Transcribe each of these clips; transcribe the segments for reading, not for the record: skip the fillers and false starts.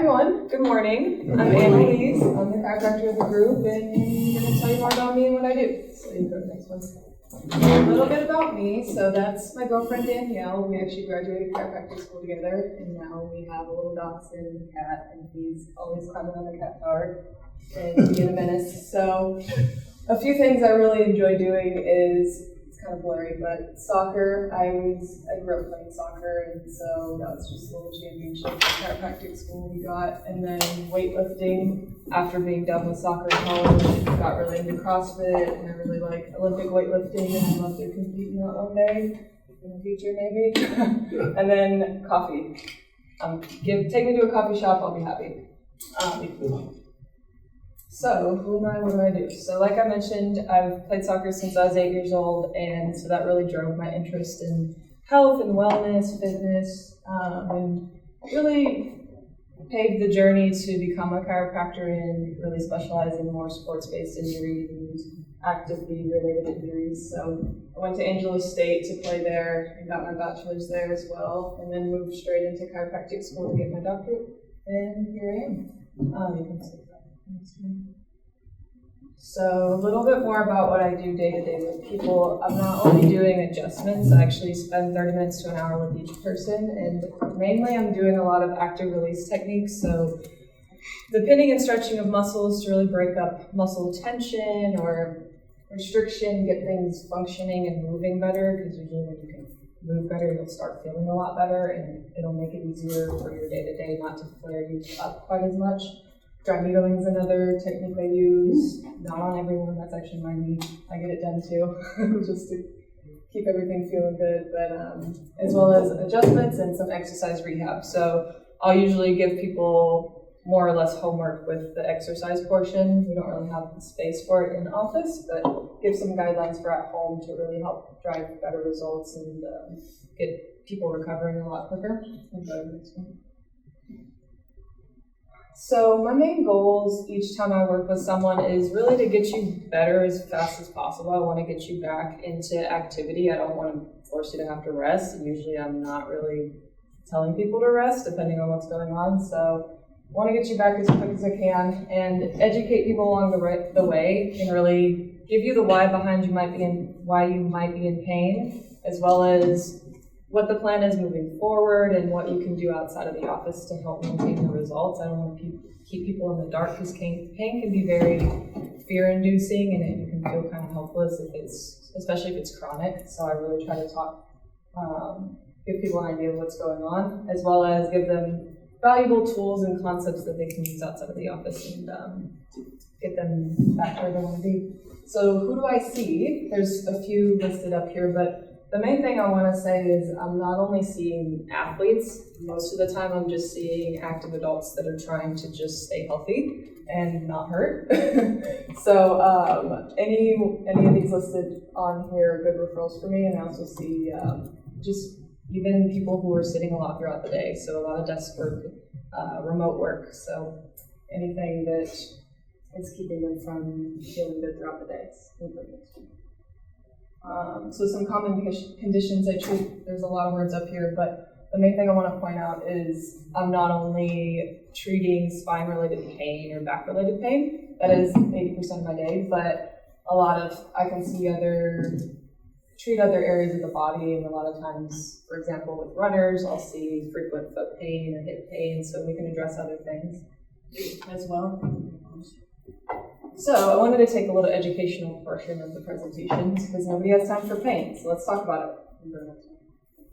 everyone, good morning. I'm Analise. I'm the chiropractor of the group, and I'm going to tell you more about me and what I do. So you can go to the next one. A little bit about me. So that's my girlfriend Danielle. We actually graduated chiropractic school together, and now we have a little dachshund cat, and he's always climbing on the cat tower and being a menace. So a few things I really enjoy doing is, it's kind of blurry, but soccer. I grew up playing soccer, and so that was just a little championship at chiropractic school we got. And then weightlifting, after being done with soccer in college, got really into CrossFit, and I really like Olympic weightlifting, and I'd love to compete in that one day, in the future maybe. And then coffee. Take me to a coffee shop, I'll be happy. So, who am I, what do I do? So like I mentioned, I've played soccer since I was 8 years old, and so that really drove my interest in health and wellness, fitness, and really paved the journey to become a chiropractor and really specialize in more sports-based injuries and actively related injuries. So I went to Angelo State to play there and got my bachelor's there as well, and then moved straight into chiropractic school to get my doctorate, and here I am. You can see that. So a little bit more about what I do day to day with people. I'm not only doing adjustments, I actually spend 30 minutes to an hour with each person, and mainly I'm doing a lot of active release techniques. So the pinning and stretching of muscles to really break up muscle tension or restriction, get things functioning and moving better, because usually when you can move better, you'll start feeling a lot better, and it'll make it easier for your day to day not to flare you up quite as much. Dry needling is another technique I use. Not on everyone, that's actually my niche. I get it done too, just to keep everything feeling good, but as well as adjustments and some exercise rehab. So I'll usually give people more or less homework with the exercise portion. We don't really have the space for it in the office, but give some guidelines for at home to really help drive better results and get people recovering a lot quicker. So my main goals each time I work with someone is really to get you better as fast as possible. I want to get you back into activity. I don't want to force you to have to rest. Usually I'm not really telling people to rest depending on what's going on. So I want to get you back as quick as I can and educate people along the way and really give you the why behind why you might be in pain, as well as what the plan is moving forward and what you can do outside of the office to help maintain the results. I don't want to keep people in the dark, because pain can be very fear-inducing, and you can feel kind of helpless especially if it's chronic. So I really try to give people an idea of what's going on, as well as give them valuable tools and concepts that they can use outside of the office and get them back where they want to be. So who do I see? There's a few listed up here, but the main thing I want to say is I'm not only seeing athletes. Most of the time I'm just seeing active adults that are trying to just stay healthy and not hurt. So any of these listed on here are good referrals for me, and I also see just even people who are sitting a lot throughout the day, so a lot of desk work, remote work, so anything that is keeping them from feeling good throughout the day. So some common conditions I treat, there's a lot of words up here, but the main thing I want to point out is I'm not only treating spine-related pain or back-related pain, that is 80% of my day, but I can treat other areas of the body, and a lot of times, for example, with runners, I'll see frequent foot pain or hip pain, so we can address other things as well. So I wanted to take a little educational portion of the presentation because nobody has time for pain, so let's talk about it.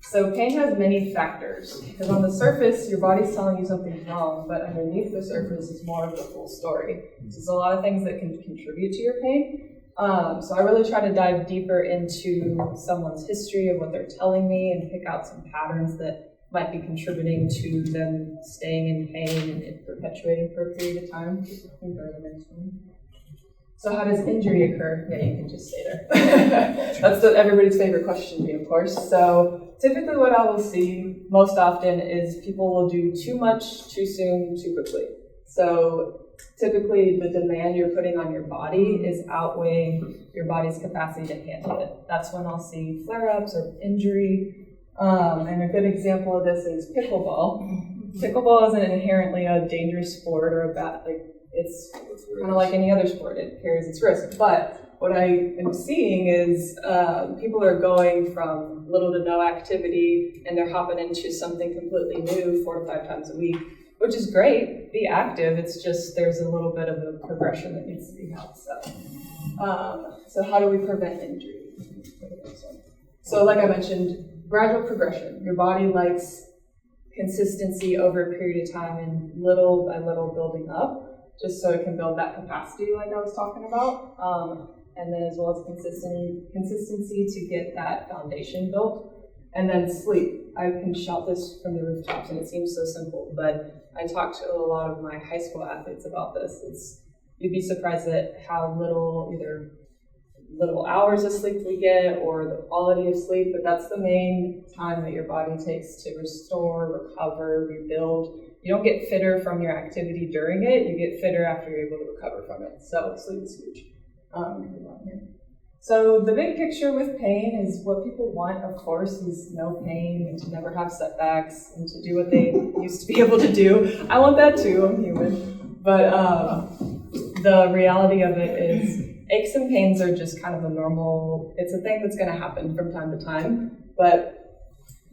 So pain has many factors, because on the surface, your body's telling you something's wrong, but underneath the surface is more of the full story. So there's a lot of things that can contribute to your pain. So I really try to dive deeper into someone's history of what they're telling me and pick out some patterns that might be contributing to them staying in pain and it perpetuating for a period of time. So how does injury occur? Yeah, you can just stay there. That's everybody's favorite question to me, of course. So typically what I will see most often is people will do too much, too soon, too quickly. So typically the demand you're putting on your body is outweighing your body's capacity to handle it. That's when I'll see flare-ups or injury. And a good example of this is pickleball. pickleball isn't inherently a dangerous sport or a bad, like, it's kind of like any other sport, it carries its risk. But what I am seeing is people are going from little to no activity and they're hopping into something completely new 4 to 5 times a week, which is great. Be active. It's just there's a little bit of a progression that needs to be held. So how do we prevent injury? So like I mentioned, gradual progression. Your body likes consistency over a period of time and little by little building up, just so it can build that capacity like I was talking about. And then as well as consistency to get that foundation built. And then sleep. I can shout this from the rooftops and it seems so simple, but I talk to a lot of my high school athletes about this. You'd be surprised at how little hours of sleep we get or the quality of sleep, but that's the main time that your body takes to restore, recover, rebuild. You don't get fitter from your activity during it, you get fitter after you're able to recover from it. So sleep is huge. So the big picture with pain is what people want, of course, is no pain and to never have setbacks and to do what they used to be able to do. I want that too, I'm human. But the reality of it is aches and pains are just kind of a normal, it's a thing that's going to happen from time to time, but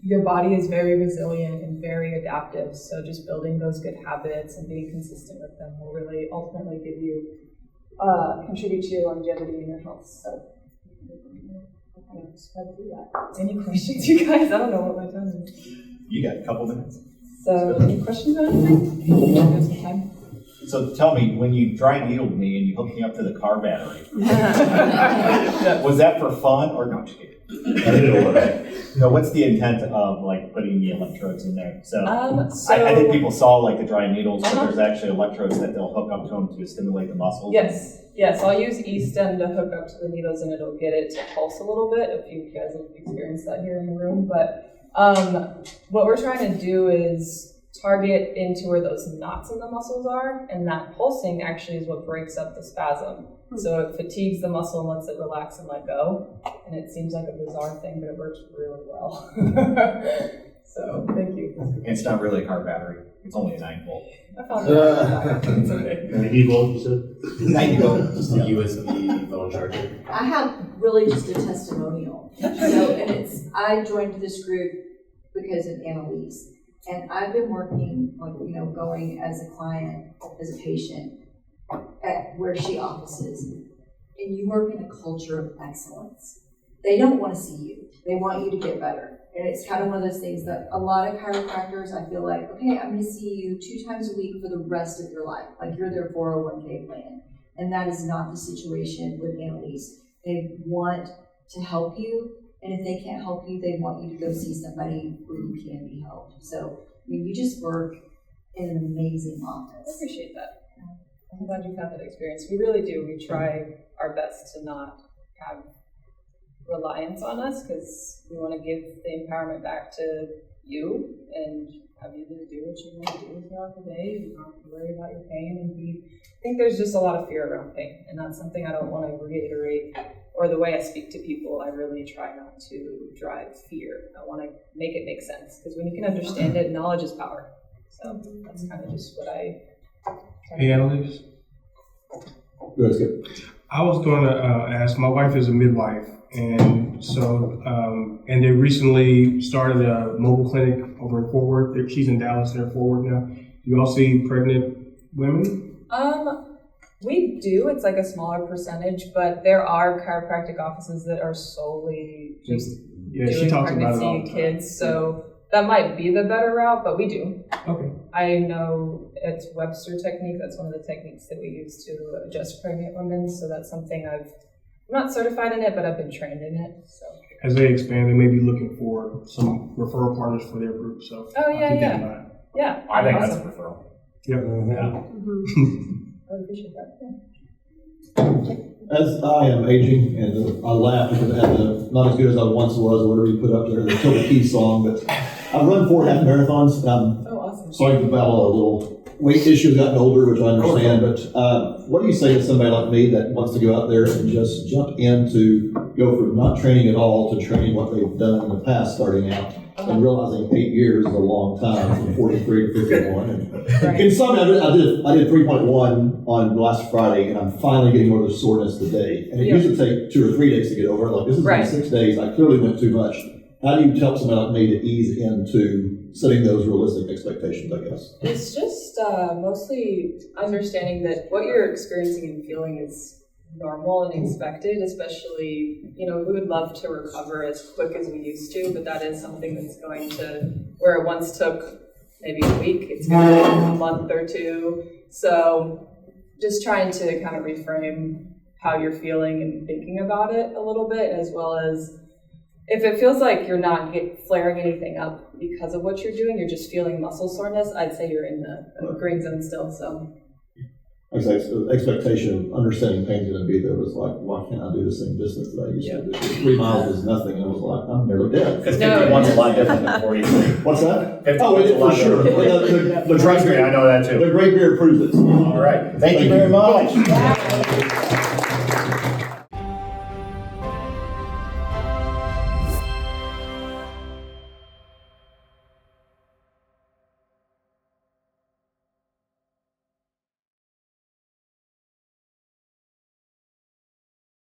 your body is very resilient and very adaptive. So just building those good habits and being consistent with them will really ultimately give you contribute to your longevity and your health. So I'll kind of spread through that. Any questions, you guys? I don't know what my time is. You got a couple minutes. So any questions on anything? So tell me, when you dry needled me and you hooked me up to the car battery, was that for fun or no? Just kidding. What's the intent of like putting the electrodes in there? So, I think people saw like the dry needles, but there's actually electrodes that they'll hook up to them to stimulate the muscles. Yes. I'll use E-stem to hook up to the needles and it'll get it to pulse a little bit. If you guys have experienced that here in the room, but what we're trying to do is target into where those knots in the muscles are, and that pulsing actually is what breaks up the spasm. So it fatigues the muscle and lets it relax and let go. And it seems like a bizarre thing, but it works really well. So thank you. And it's not really a car battery. It's only a 9-volt. I found it. It's okay. 90 volt, you said? 90 volt. Just a USB phone charger. I have really just a testimonial. And I joined this group because of Analise. And I've been working, going as a client, as a patient, at where she offices. And you work in a culture of excellence. They don't want to see you. They want you to get better. And it's kind of one of those things that a lot of chiropractors, I feel like, okay, I'm going to see you 2 times a week for the rest of your life. Like you're their 401k plan. And that is not the situation with Analise. They want to help you. And if they can't help you, they want you to go see somebody where you can be helped. So, you just work in an amazing office. I appreciate that. I'm glad you've had that experience. We really do. We try our best to not have reliance on us because we want to give the empowerment back to you and have you to do what you want to do throughout the day and not worry about your pain. And I think there's just a lot of fear around pain, and that's something I don't want to reiterate. Or the way I speak to people, I really try not to drive fear. I want to make it make sense, because when you can understand it, knowledge is power. So that's kind of just what I try to do. Analise? That's good. I was going to ask, my wife is a midwife, and so, and they recently started a mobile clinic over in Fort Worth. She's in Dallas, they're in Fort Worth now. Do you all see pregnant women? We do. It's like a smaller percentage, but there are chiropractic offices that are solely just doing pregnancy kids. So that might be the better route, but we do. Okay. I know it's Webster technique. That's one of the techniques that we use to adjust pregnant women. So that's something I'm not certified in it, but I've been trained in it. So as they expand, they may be looking for some referral partners for their group. So I think That's a referral. Yep. I appreciate that. Yeah. As I am aging, and I laugh because I had not as good as I once was, or whatever you put up there, the Kill the Key song, but I've run 4 half marathons, and I'm awesome. sorry to battle a little weight issue has gotten older, which I understand, but what do you say to somebody like me that wants to go out there and just jump into, go from not training at all to training what they've done in the past starting out, and realizing 8 years is a long time, from 43 to 51. And in some, I did 3.1 on last Friday, and I'm finally getting over the soreness today. And it used to take 2 or 3 days to get over it. Like, this is in 6 days. I clearly went too much. How do you tell somebody like me to ease into setting those realistic expectations, I guess? It's just mostly understanding that what you're experiencing and feeling is normal and expected, especially, we would love to recover as quick as we used to, but that is something that's going to, where it once took maybe a week, it's going to take a month or two. So just trying to kind of reframe how you're feeling and thinking about it a little bit, as well as if it feels like you're not flaring anything up because of what you're doing, you're just feeling muscle soreness, I'd say you're in the green zone still, so. Like I say, the expectation of understanding pain's going to be there was like, why can't I do the same distance that I used to do? 3 miles is nothing, and I was like, I'm nearly dead. Because 51's a lot different than 43. What's that? 51's a lot for sure. different. The Trust me, I know that too. The great beer proves it. All right. Thank you very much.